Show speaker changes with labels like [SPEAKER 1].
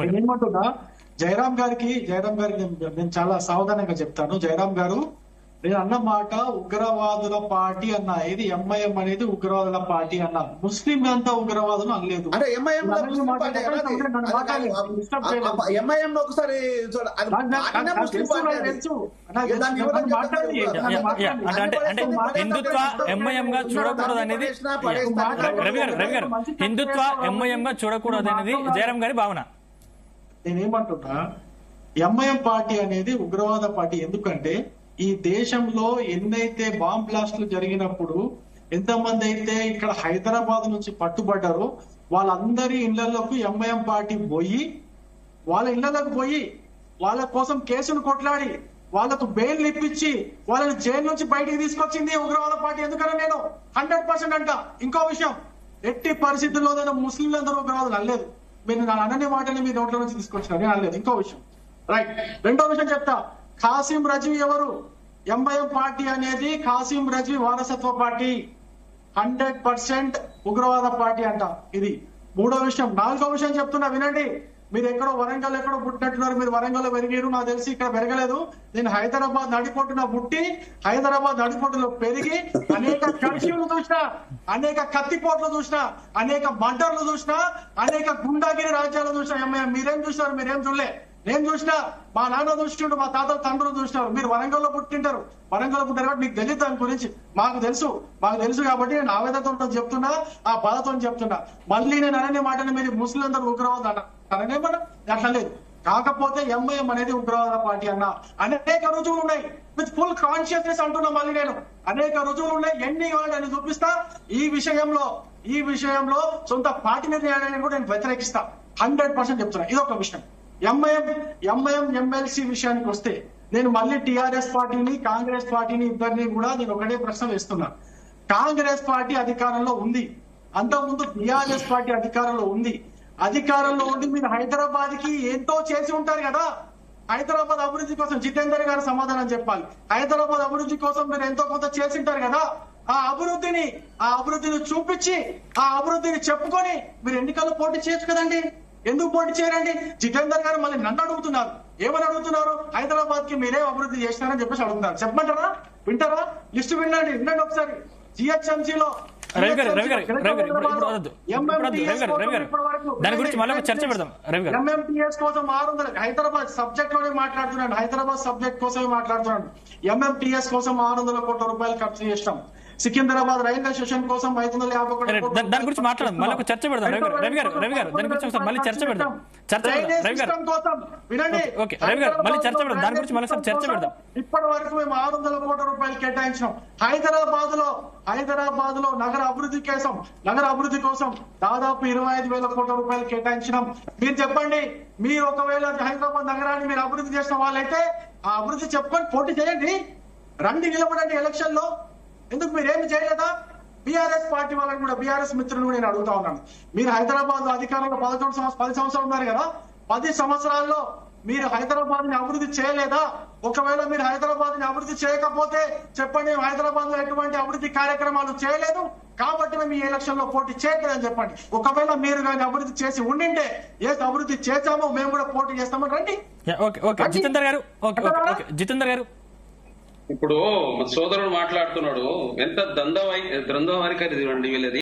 [SPEAKER 1] నేనేమంటున్నా, జయరాం గారికి నేను చాలా సావధానంగా చెప్తాను. జయరాం గారు, నేను అన్న మాట ఉగ్రవాదుల పార్టీ అన్నా. ఇది ఎంఐఎం అనేది ఉగ్రవాదుల పార్టీ అన్నా. ముస్లిం అంతా ఉగ్రవాదులు అనలేదు.
[SPEAKER 2] అంటే ఎంఐఎం ఒకసారి
[SPEAKER 3] హిందుత్వ ఎంఐఎం గా చూడకూడదు అనేది రవి గారు హిందుత్వ ఎంఐఎం గా చూడకూడదు అనేది జయరాం గారి భావన.
[SPEAKER 1] నేనేమంటున్నా, ఎంఐఎం పార్టీ అనేది ఉగ్రవాద పార్టీ. ఎందుకంటే ఈ దేశంలో ఎన్నైతే బాంబ్ బ్లాస్టులు జరిగినప్పుడు ఎంతమంది అయితే ఇక్కడ హైదరాబాద్ నుంచి పట్టుబడ్డారో వాళ్ళందరి ఇళ్లలోకి ఎంఐఎం పార్టీ పోయి వాళ్ళ ఇళ్లలోకి పోయి వాళ్ళ కోసం కేసును కొట్లాడి వాళ్ళకు బెయిల్ ఇప్పించి వాళ్ళని జైలు నుంచి బయటికి తీసుకొచ్చింది ఉగ్రవాద పార్టీ. ఎందుకంటే నేను 100% అంట. ఇంకో విషయం, ఎట్టి పరిస్థితుల్లో నేను ముస్లింలందరూ ఉగ్రవాదులు అనలేదు. మీరు నా అనని మాటని మీ నోట్ల నుంచి తీసుకొచ్చినారు, అనలేదు. ఇంకో విషయం, రైట్. రెండో విషయం చెప్తా. ఖాసిం రజ్వీ ఎవరు? ఎంఐఎం పార్టీ అనేది ఖాసిం రజ్వీ వారసత్వ పార్టీ. 100% ఉగ్రవాద పార్టీ అంట ఇది. మూడో విషయం. నాలుగో విషయం చెప్తున్నా, వినండి. మీరు ఎక్కడో వరంగల్ ఎక్కడో పుట్టినట్టున్నారు. మీరు వరంగల్ లో పెరిగారు, నాకు తెలిసి ఇక్కడ పెరగలేదు. నేను హైదరాబాద్ నడిపోటున పుట్టి హైదరాబాద్ నడిపోటులో పెరిగి అనేక కర్ఫ్యూలు చూసినా, అనేక కత్తిపోట్లు చూసినా, అనేక మర్డర్లు చూసినా, అనేక గుండాగిరి రాజ్యాలు చూసినా. ఎంఐఎం మీరేం చూసినారు? మీరేం చూడలే. నేను చూసినా, మా నాన్న చూసిండు, మా తాత తండ్రులు చూసినారు. మీరు వరంగల్లో పుట్టింటారు, వరంగల్లో పుట్టారు కాబట్టి మీకు తెలియదు దాని గురించి. మాకు తెలుసు కాబట్టి నేను ఆవేదనతో చెప్తున్నా, ఆ బాధతో చెప్తున్నా. మళ్ళీ నేను అనే మాటని మీరు ముస్లిం అందరూ ఉగ్రవాద అన్నారేమన్నా? అట్లా లేదు. కాకపోతే ఎంఐఎం అనేది ఉగ్రవాద పార్టీ అన్న అనేక రుజువులు ఉన్నాయి. విత్ ఫుల్ కాన్షియస్నెస్ అంటున్నా. మళ్ళీ నేను అనేక రుజువులు ఉన్నాయి. ఎన్ని అని చూపిస్తా. ఈ విషయంలో సొంత పార్టీ నిర్ణయాన్ని కూడా నేను వ్యతిరేకిస్తా. 100% చెప్తున్నా. ఇదొక విషయం. ఎంఐఎం ఎమ్మెల్సీ విషయానికి వస్తే నేను మళ్ళీ టిఆర్ఎస్ పార్టీని కాంగ్రెస్ పార్టీని ఇద్దరిని కూడా నేను ఒకటే ప్రశ్న వేస్తున్నా. కాంగ్రెస్ పార్టీ అధికారంలో ఉంది, అంతకుముందు టిఆర్ఎస్ పార్టీ అధికారంలో ఉంది. అధికారంలో ఉండి మీరు హైదరాబాద్ కి ఎంతో చేసి ఉంటారు కదా. హైదరాబాద్ అభివృద్ధి కోసం జితేందర్ గారు సమాధానం చెప్పాలి. హైదరాబాద్ అభివృద్ధి కోసం మీరు ఎంతో కొంత చేసి ఉంటారు కదా. ఆ అభివృద్ధిని చూపించి, ఆ అభివృద్ధిని చెప్పుకొని మీరు ఎన్నికల్లో పోటీ చేయొచ్చు కదండి. ఎందుకు పోటీ చేయరండి? జితేందర్ గారు మళ్ళీ నన్ను అడుగుతున్నారు. ఏమని అడుగుతున్నారు? హైదరాబాద్ కి మీరే అభివృద్ధి చేసినారని చెప్పేసి అడుగుతున్నారు. చెప్పమంటారా? వింటారా? లిస్టు వినండి ఒకసారి. జిహెచ్ఎంసీలో
[SPEAKER 3] దాని గురించి మళ్ళీ చర్చ పెడదాం.
[SPEAKER 1] ఎంఎంటీఎస్ కోసం 600 హైదరాబాద్ సబ్జెక్ట్ లోనే మాట్లాడుతున్నాను. హైదరాబాద్ సబ్జెక్ట్ కోసమే మాట్లాడుతున్నాను. ఎంఎంటీఎస్ కోసం 600 కోట్ల రూపాయలు ఖర్చు చేస్తాం. సికింద్రాబాద్ రైల్వే స్టేషన్ కోసం 550
[SPEAKER 3] దాని గురించి మాట్లాడదాం. మళ్ళీ చర్చ పెడదాం. రవి గారు దాని గురించి మళ్ళీ చర్చ పెడదాం. దాని గురించి మళ్ళీ చర్చ పెడదాం.
[SPEAKER 1] ఇప్పటి వరకు మేము 600 కోట్ల రూపాయలు కేటాయించినాం. హైదరాబాద్ లో నగర అభివృద్ధి కోసం దాదాపు 25,000 కోట్ల రూపాయలు కేటాయించినాం. మీరు చెప్పండి, మీరు ఒకవేళ హైదరాబాద్ నగరాన్ని మీరు అభివృద్ధి చేసిన వాళ్ళైతే ఆ అభివృద్ధి చెప్పుకొని పోటీ చేయండి, రండి, నిలబడండి ఎలక్షన్ లో. ఎందుకు మీరేమి చేయలేదా? బీఆర్ఎస్ పార్టీ వాళ్ళని కూడా, బీఆర్ఎస్ మిత్రులను కూడా నేను అడుగుతా ఉన్నాను. మీరు హైదరాబాద్ లో అధికారంలో 10 సంవత్సరాలు ఉన్నారు కదా. 10 సంవత్సరాల్లో మీరు హైదరాబాద్ ని అభివృద్ధి చేయలేదా? ఒకవేళ మీరు హైదరాబాద్ ని అభివృద్ధి చేయకపోతే చెప్పండి, హైదరాబాద్ లో ఎటువంటి అభివృద్ధి కార్యక్రమాలు చేయలేదు కాబట్టి మేము ఈ ఎలక్షన్ లో పోటీ చేయలేదని చెప్పండి. ఒకవేళ మీరు కానీ అభివృద్ధి చేసి ఉండింటే, ఏ అభివృద్ధి చేశామో మేము కూడా పోటీ చేస్తామని రండి.
[SPEAKER 3] జితేందర్ గారు
[SPEAKER 4] ఇప్పుడు సోదరుడు మాట్లాడుతున్నాడు. ఎంత ద్వంద్వ వైఖరి వీళ్ళది.